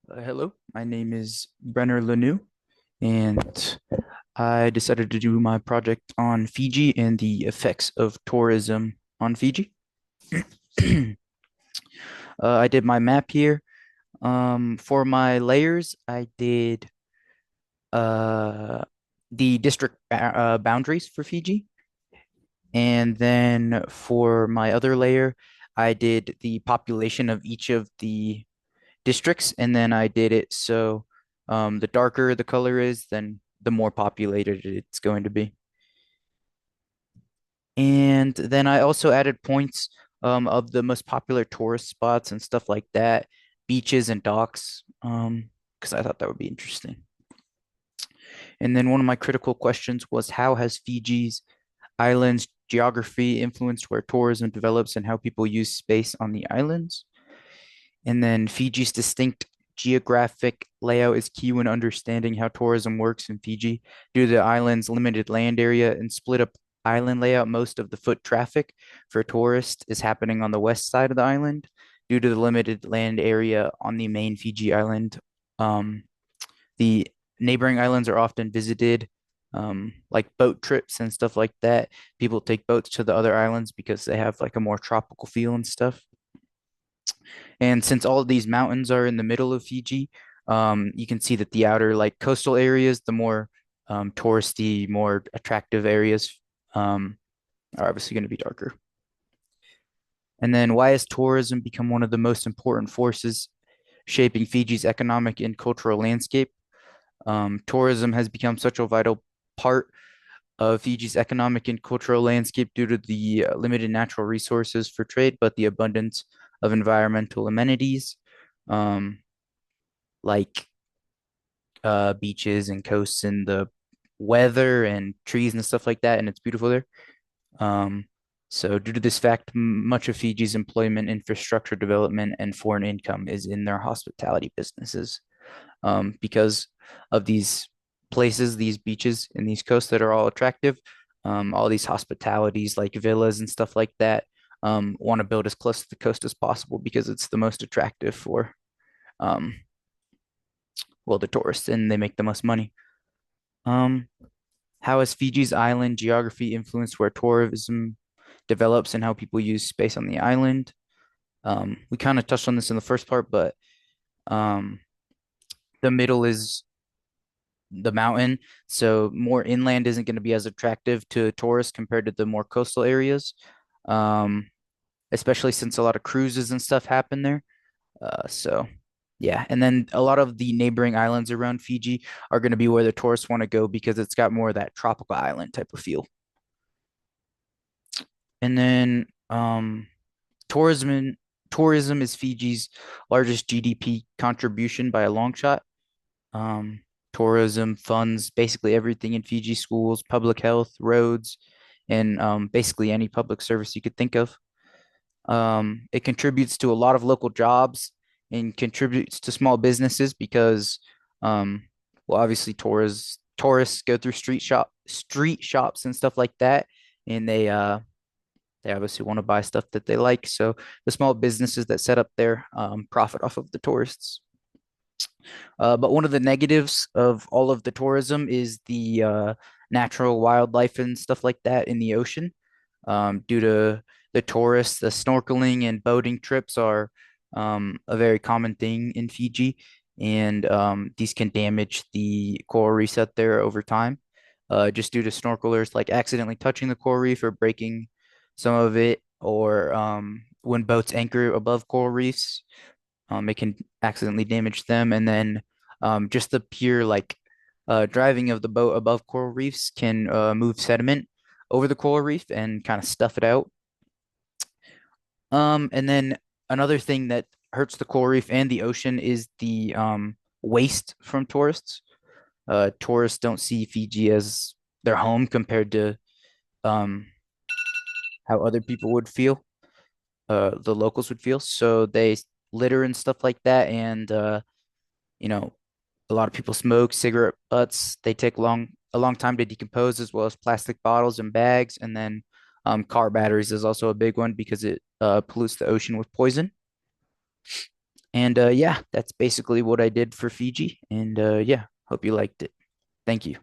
Hello, my name is Brenner Lanou, and I decided to do my project on Fiji and the effects of tourism on Fiji. I did my map here. For my layers, I did uh, the district boundaries for Fiji, and then for my other layer, I did the population of each of the districts, and then I did it so the darker the color is, then the more populated it's going to be. And then I also added points of the most popular tourist spots and stuff like that, beaches and docks, because I thought that would be interesting. And then one of my critical questions was how has Fiji's islands geography influenced where tourism develops and how people use space on the islands? And then Fiji's distinct geographic layout is key when understanding how tourism works in Fiji. Due to the island's limited land area and split up island layout, most of the foot traffic for tourists is happening on the west side of the island. Due to the limited land area on the main Fiji island, um, the neighboring islands are often visited, like boat trips and stuff like that. People take boats to the other islands because they have like a more tropical feel and stuff. And since all of these mountains are in the middle of Fiji, you can see that the outer like coastal areas, the more touristy, more attractive areas, um, are obviously going to be darker. And then why has tourism become one of the most important forces shaping Fiji's economic and cultural landscape? Tourism has become such a vital part of Fiji's economic and cultural landscape due to the limited natural resources for trade, but the abundance of environmental amenities, um, like beaches and coasts and the weather and trees and stuff like that, and it's beautiful there. Um, so due to this fact, much of Fiji's employment, infrastructure development, and foreign income is in their hospitality businesses. Because of these places, these beaches, and these coasts that are all attractive, all these hospitalities like villas and stuff like that, want to build as close to the coast as possible because it's the most attractive for, um, well, the tourists, and they make the most money. Um, how has Fiji's island geography influenced where tourism develops and how people use space on the island? We kind of touched on this in the first part, but um, the middle is the mountain, so more inland isn't going to be as attractive to tourists compared to the more coastal areas, um, especially since a lot of cruises and stuff happen there. So yeah, and then a lot of the neighboring islands around Fiji are going to be where the tourists want to go because it's got more of that tropical island type of feel. And then tourism tourism is Fiji's largest GDP contribution by a long shot. Um, Tourism funds basically everything in Fiji: schools, public health, roads, and basically any public service you could think of. It contributes to a lot of local jobs and contributes to small businesses because, um, well, obviously tourists go through street shops and stuff like that, and they obviously want to buy stuff that they like. So the small businesses that set up there profit off of the tourists. But one of the negatives of all of the tourism is the natural wildlife and stuff like that in the ocean. Due to the tourists, the snorkeling and boating trips are a very common thing in Fiji, and these can damage the coral reefs out there over time, just due to snorkelers like accidentally touching the coral reef or breaking some of it, or when boats anchor above coral reefs, it can accidentally damage them. And then just the pure like driving of the boat above coral reefs can move sediment over the coral reef and kind of stuff it out. And then another thing that hurts the coral reef and the ocean is the waste from tourists. Tourists don't see Fiji as their home compared to um, how other people would feel, the locals would feel. So they litter and stuff like that, and you know, a lot of people smoke cigarette butts. They take a long time to decompose, as well as plastic bottles and bags. And then car batteries is also a big one because it pollutes the ocean with poison. And yeah, that's basically what I did for Fiji. And yeah, hope you liked it. Thank you.